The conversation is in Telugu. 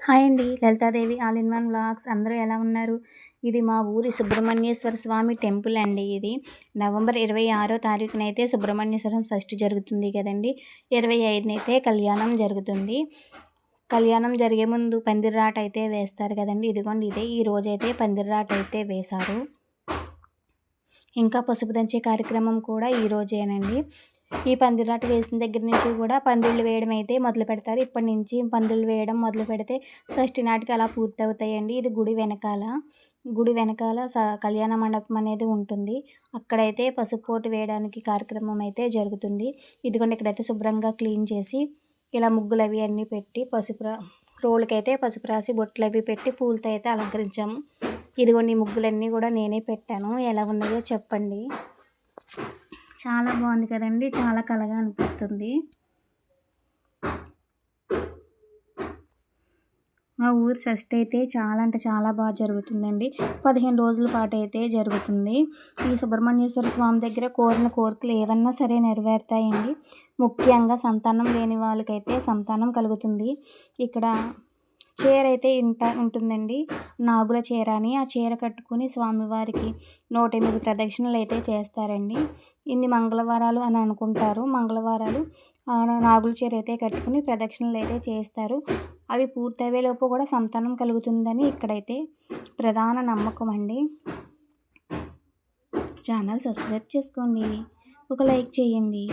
హాయ్ అండి. Lalithadevi all in one vlogs. అందరూ ఎలా ఉన్నారు? ఇది మా ఊరి సుబ్రహ్మణ్యేశ్వర స్వామి టెంపుల్ అండి. ఇది నవంబర్ 26వ తారీఖునైతే సుబ్రహ్మణ్యేశ్వరం షష్ఠి జరుగుతుంది కదండి. 25నైతే కళ్యాణం జరుగుతుంది. కళ్యాణం జరిగే ముందు పందిర్రాట అయితే వేస్తారు కదండి. ఇదిగోండి ఇదే ఈ రోజైతే పందిర్రాట అయితే వేశారు. ఇంకా పసుపు దంచే కార్యక్రమం కూడా ఈ రోజేనండి. ఈ పందిరాట వేసిన దగ్గర నుంచి కూడా పందిళ్ళు వేయడం అయితే మొదలు పెడతారు. ఇప్పటి నుంచి పందిళ్ళు వేయడం మొదలు పెడితే షష్ఠి నాటికి అలా పూర్తవుతాయండి. ఇది గుడి వెనకాల కళ్యాణ మండపం అనేది ఉంటుంది. అక్కడైతే పసుపు పోటు వేయడానికి కార్యక్రమం అయితే జరుగుతుంది. ఇదిగోండి ఇక్కడైతే శుభ్రంగా క్లీన్ చేసి ఇలా ముగ్గులు అవి అన్నీ పెట్టి రోడ్లకైతే పసుపు రాసి బొట్లు అవి పెట్టి పూలతో అయితే అలంకరించాము. ఇదిగోండి ఈ ముగ్గులన్నీ కూడా నేనే పెట్టాను. ఎలా ఉన్నాయో చెప్పండి. చాలా బాగుంది కదండి. చాలా కళగా అనిపిస్తుంది. మా ఊరి షష్ఠి అయితే చాలా అంటే చాలా బాగా జరుగుతుందండి. 15 రోజుల పాటు అయితే జరుగుతుంది. ఈ సుబ్రహ్మణ్యేశ్వర స్వామి దగ్గర కోరిన కోరికలు ఏవన్నా సరే నెరవేరుతాయండి. ముఖ్యంగా సంతానం లేని వాళ్ళకైతే సంతానం కలుగుతుంది. ఇక్కడ చీర అయితే ఉంటుందండి. నాగుల చీర అని ఆ చీర కట్టుకుని స్వామివారికి 108 ప్రదక్షిణలు అయితే చేస్తారండి. ఇన్ని మంగళవారాలు అని అనుకుంటారు. మంగళవారాలు నాగుల చీర అయితే కట్టుకుని ప్రదక్షిణలు అయితే చేస్తారు. అవి పూర్తయ్యేలోపు కూడా సంతానం కలుగుతుందని ఇక్కడైతే ప్రధాన నమ్మకం అండి. ఛానల్ సబ్స్క్రైబ్ చేసుకోండి, ఒక లైక్ చేయండి.